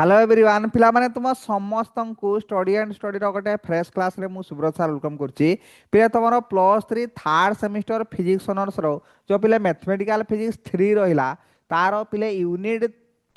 Hello everyone पिला माने तुम समस्त को स्टडी एंड स्टडी गोटे फ्रेश क्लास रे मु सुब्रत सर वेलकम करछि पिला तुमरो +3 थर्ड सेमिस्टर फिजिक्स ऑनर्स रो जो पिले मैथमेटिकल फिजिक्स 3 रहिला तार पिले यूनिट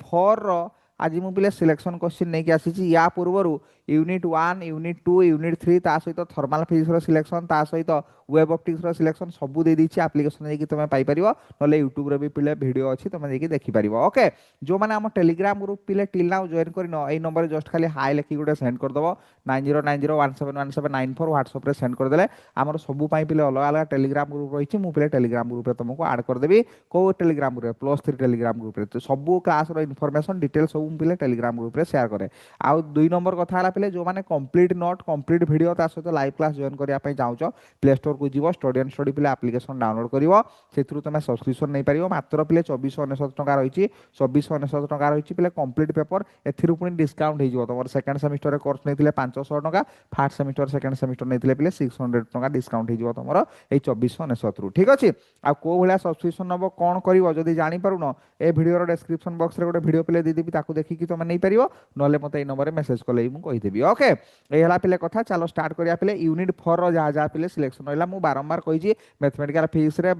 4 रो आज मु पिले सिलेक्शन क्वेश्चन नै कि आसीछि या पूर्वरु यूनिट 1 यूनिट 2 यूनिट 3 ता सहित थर्मल फिजिक्स रो सिलेक्शन ता सहित वेब ऑप्टिक्स रो सिलेक्शन सबु दे दी एप्लिकेशन नै कि तुम पाई परिबो नले यूट्यूब रे भी पिले वीडियो अछि तुम जे कि देखि परिबो ओके जो माने हम टेलीग्राम ग्रुप पिले टिल नाउ जॉइन करिन एई नंबर जस्ट खाली हाई लिखि गुटे सेंड कर दबो 9090171794 व्हाट्सएप रे सेंड कर देले हमर सबु पाई पिले अलग अलग टेलीग्राम ग्रुप रहिछि मु पिले टेलीग्राम ग्रुप रे तुमको ऐड कर देबी को टेलीग्राम ग्रुप रे +3 टेलीग्राम ग्रुप रे तो सबु क्लास रो इन्फॉर्मेशन डिटेल सब पिले टेलीग्राम ग्रुप रे शेयर करे आउ दुई नंबर कथा हला पिले जो माने कंप्लीट नोट कंप्लीट वीडियो ता सहित लाइव क्लास जॉइन करिया पई जाउचो प्ले स्टोर को जीवो स्टडी एंड स्टडी पिले एप्लिकेशन डाउनलोड करिवो सेथरु तुमे सब्सक्रिप्शन नै परिवो मात्र पिले 2499 टका रहिछि 2499 टका रहिछि पिले कंप्लीट पेपर एथिरु पुनी डिस्काउंट हे जिवो तमर सेकंड सेमिस्टर रे कोर्स नैथिले 500 टका फर्स्ट सेमिस्टर सेकंड सेमिस्टर नैथिले पिले 600 टका डिस्काउंट हे जिवो तमर ए 2499 रु ठीक अछि आ को भलिया सब्सक्रिप्शन नबो कोन करिवो जदी जानि पारुनो ए वीडियो रो डिस्क्रिप्शन बॉक्स रे गोटे वीडियो पिले दे देबी ताकू देखि कि तुम नै परिवो नले मते ए नंबर रे मेसेज कले मु कहि देबी ओके ए हला पिले कथा चलो स्टार्ट करिया पिले यूनिट 4 रो जा जा पिले सिलेक्शन रहला मु बारंबार कहि छी मैथमेटिकल फिजिक्स रे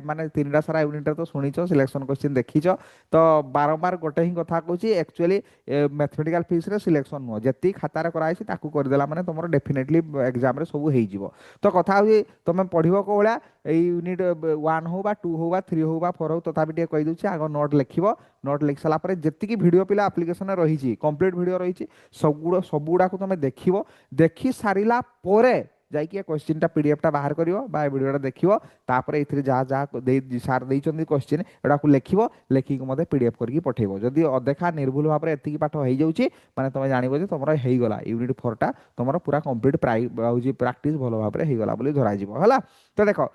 माने तीनटा सारा यूनिट रे तो सुनिचो सिलेक्शन क्वेश्चन देखिचो तो बारंबार गोटे ही कथा कहूँ एक्चुअली मैथमेटिकल फिजिक्स रे सिलेक्शन नुह जी खाता कराई ताकू करदेला माने तुम डेफिनेटली एग्जाम रे सब हो तो कथा हो तुम पढ़ो को भाया यूनिट 1 हो बा 2 हो बा 3 हो बा 4 हो तथापि टे कहि दूची आग नोट लिखिबो नोट लिख सारा पर जेतिकी वीडियो पिला एप्लिकेशन रही कंप्लीट वीडियो रही सबुड़ा को तुम देखिबो देखि सारिला पोरे जाइए क्वेश्चन टा पीडीएफ टा बाहर करिवो बा वीडियो टा देखिवो तापर एथिरे जा जा दे सार देइचंदी क्वेश्चन एडा को लेखिवो लेखि को मते पीडीएफ करके पठेइबो जदी अदेखा निर्भुल भाबरे एतिकी पाठ होई जाउची माने तुम जानिबो जे तुमरा हेई गला यूनिट 4 टा तुमरा पूरा कंप्लीट प्राई प्रैक्टिस भलो भाबरे हेई गला बोली धराई जिवो हला तो देखो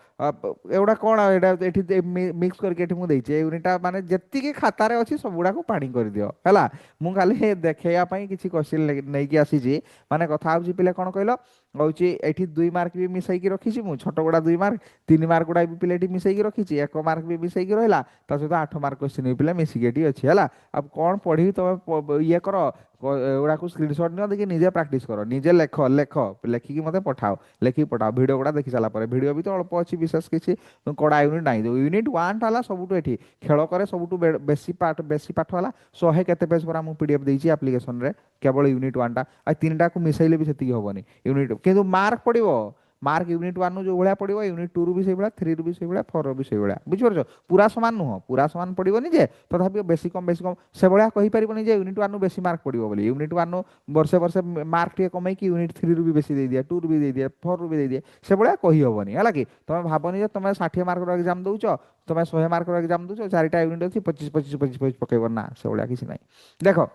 एवडा कोन एडा एठी मिक्स करके एठी मु देइचे यूनिटा माने जेतिकी खाता रे अछि सबुडा को पानी कर दियो हला मु खाली देखेया पई किछि क्वेश्चन नै कि आसी जी माने कथा होची पिले कोन कहलो होची एठी 2 मार्क भी मिसाई की रखी मु छोट गुड़ा 2 मार्क 3 मार्क गुड़ा भी पिले मिसाई की रखी 1 मार्क भी मिसाई की रहिला ता सहित 8 मार्क क्वेश्चन भी पिले मिसिकेटी अछि हला अब कोन पढी तुम ये करो एगुड़ा को स्क्रीनशॉट नियो देखि निजे प्रैक्टिस करो निजे लेख लेख लेखि की मते पठाओ लेखि पठाओ वीडियो गुड़ा देखि साला पर वीडियो भी तो अल्प अछि विशेष किछि कोडा यूनिट नाही यूनिट 1 ताला सबुटो एठी खेल करे सबुटो बेसी पाठ वाला 100 केते पेज पर हम पीडीएफ देइछि एप्लिकेशन रे केवल यूनिट 1 टा आ तीनटा को मिसाइले भी सेति होबनी यूनिट किंतु मार्क पड़िबो मार्क यूनिट 1 नु जो भलिया पड़िबो यूनिट 2 रु भी सेइ भलिया 3 रु भी सेइ भलिया 4 रु भी सेइ भलिया बुझि परछो पूरा समान नुह पूरा समान पड़िबोनी जे तथापि बेसी कम से भलिया कहि परिबोनी जे यूनिट 1 नु बेसी मार्क पड़िबो बोली यूनिट 1 नु वर्षे वर्षे मार्क टे कमै कि यूनिट 3 रु भी बेसी दे दिया 2 रु भी दे दिया 4 रु भी दे दिया से भलिया कहि होबनी हला कि तमे भाबनी जे तमे 60 मार्क रो एग्जाम दउचो तमे 100 मार्क रो एग्जाम दउचो चारिटा यूनिट अछि 25 25 25 25 पकेबो ना से भलिया किछि नै देखो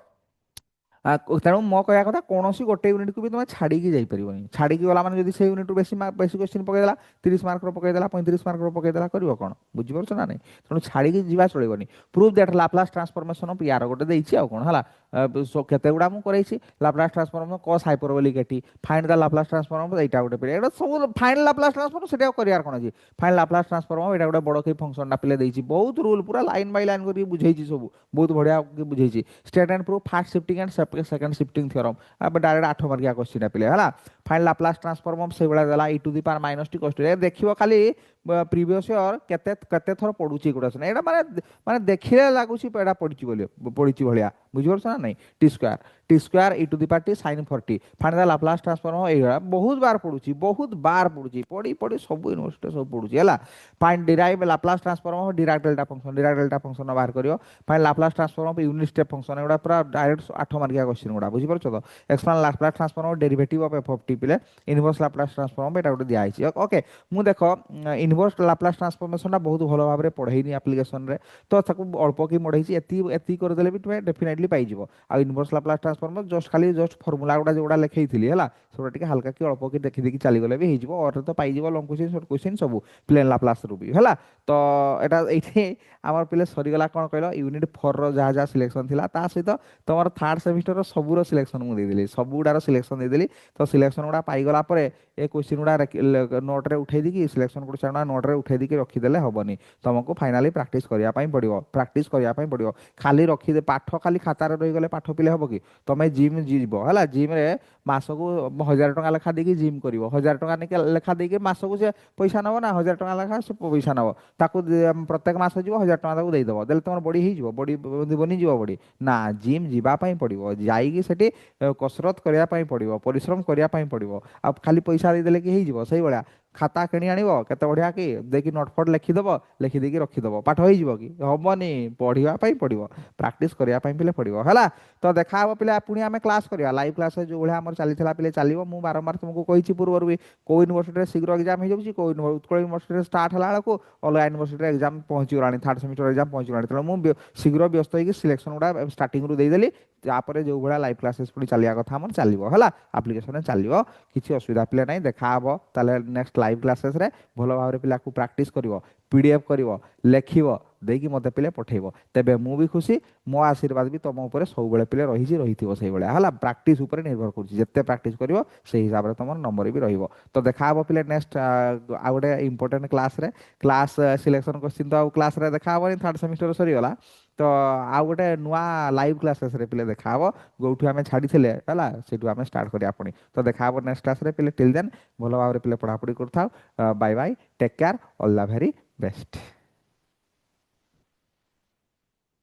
तेणु मो कह कथा कौन गोटे यूनिट को भी तुम छाड़ी जाई परिबनी छाड़ी गला माने जदी से यूनिट बेसी बेसी क्वेश्चन पकेदेला 30 मार्क रो पकेदेला 35 मार्क रो पकेदेला करिवो कोन बुझि परछ ना नै तेणु छाड़ी जीवा चलैबनी proof that Laplace transformation of यार गोटे देइछि आ कोन हला केते गुडा मु करैछि Laplace transform cos hyperbolic eighty find the Laplace transform एटा गोटे पेड एटा सब फाइंड लाप्लास ट्रांसफॉर्म सेटा करियार कोन अछि फाइंड लाप्लास ट्रांसफॉर्म एटा गोटे बडो के फंक्शन ना पिले देइछि बहुत रूल पूरा लाइन बाय लाइन करि बुझैछि सब बहुत बढ़िया के बुझैछि state and proof first shifting and second shifting theorem अब डायरेक्ट 8 मार्किया क्वेश्चन पिले हला फाइंड लाप्लास ट्रांसफॉर्म से बडा देला e⁻⁻t cos देखियो खाली प्रीवियस ईयर केते केते थर पडुची गुडा एटा माने माने देखिले लागुची एटा पडुची बोलियो पडुची भलिया बुझि परछ ना नै t square e⁻t sin 40 find the Laplace transform एटा बहुत बार पडुची पडी पडी सब यूनिवर्सिटी सब पडुची हला find derive Laplace transform of Dirac delta function बाहर करियो find Laplace transform of unit step function एटा पूरा डायरेक्ट 8 मार्किया क्वेश्चन गुडा बुझि परछ तो explain Laplace transform of derivative of f of t पिले इनवर्स लाप्लास ट्रांसफॉर्म एटा गोटे दिया आइछि ओके मु देखो इनवर्स लाप्लास ट्रांसफॉर्मेशन बहुत भलो भाबरे पढैनी एप्लिकेशन रे तो ताकू अल्प की मढैछि एति कर देले भी तुमे डेफिनेटली पाइ जिवो आ inverse Laplace transform just formula गुडा जोडा लिखैथिली हला सोडा टिके हल्का की अल्प की देखि देखि चली गले भी हे जिवो और तो पाइ जिवो लॉन्ग क्वेश्चन शॉर्ट क्वेश्चन सब प्लेन लाप्लास रु भी हला तो एटा एठी हमर पिले सरी गला कोन कहलो यूनिट 4 रो जा जा सिलेक्शन थिला ता सहित तमर थर्ड सेमिस्टर रो सबुरो सिलेक्शन मु दे देली सबुडार सिलेक्शन दे देली तो सिलेक्शन गुडा पाई गला परे ए क्वेश्चन गुड़ा नोट रे उठे दी सिलेक्शन क्वेश्चन गुड़ा नोट रे उठे दी रखीदेले हेनी तुमको फाइनाली प्रैक्टिस करने पड़ो प्रैक्टिस करने पड़ो खाली रखीदे पाठ खाली खातार रहीगले पाठ पिले हम कि तुम जिम जीव है जिम रे मासकू 1000 टଙ୍କା लेखा देकी जिम कर 1000 टଙ୍କା लेखा देकी मासकू से पैसा नब ना 1000 टଙ୍କା लेखा से पैसा नब ताकू प्रत्येक मास जीव 1000 टଙ୍କା ताकू देदेव देले तुम बॉडी हो बॉडी बनीज बॉडी ना जिम जीवाई पड़ो जाइकी सेठी कसरत करने पड़ो परिश्रम करने पड़ो आ खाली पैसा देदेले कि हो सही भाया खाता किणी आण केते बढ़िया कि देखिए नोटफट लिखिदेव लिखिदेकी रखिदेव पाठ हो कि हेनी पढ़ाई पड़ो प्राक्ट करने पे पड़ो है तो देखा पे पुणी आम क्लास करवा लाइव क्लास जो भाई आम चली पे चलो मुझे बारंबार तुमको कही पूर्व भी कौ यूनिवर्सिटी शीघ्र एग्जाम हो उत्कल यूनिवर्सिटी स्टार्ट है बेलू अलग यूनिवर्सिटी एग्जाम पहुँची गलानी थर्ड सेमिस्टर एग्जाम पहुँची गलानी तेणु मुझे शीघ्र व्यस्त होगी सिलेक्शन गुड़ा स्टार्टिंग रू देदेली तापर जो भाई लाइव क्लासेस पुणी चलिया कथा आम चलो है आप्लिकेसन चलो किसी असुविधा पे ना देखा ताले नेक्स्ट लाइव क्लासेस रे भल भाव पिला को प्रैक्टिस करिवो पीडीएफ करिवो लेखिवो देकी मते पिले पठेइबो तेबे मु भी खुशी मो आशीर्वाद भी तुम ऊपर सब बेले पिले रहिथिबो सही बेले हला प्रैक्टिस ऊपर निर्भर करूची जत्ते प्रैक्टिस करिवो सेही हिसाब रे तुम नंबर भी रहिबो तो देखा हबो पिले नेक्स्ट आ गोटे इंपोर्टेंट क्लास रे क्लास सिलेक्शन क्वेश्चन तो क्लास रे देखा हबो थर्ड सेमिस्टर सरी गला तो आ गोटे नुआ लाइव क्लासेस रे पिले देखा हबो गोठु आमे छाडी थिले हला सेठु आमे स्टार्ट करिया पुणी तो देखा हबो नेक्स्ट क्लास रे पिले टिल देन भलो भाव रे पिले पढ़ापढ़ी करथाओ bye bye take care all the very best.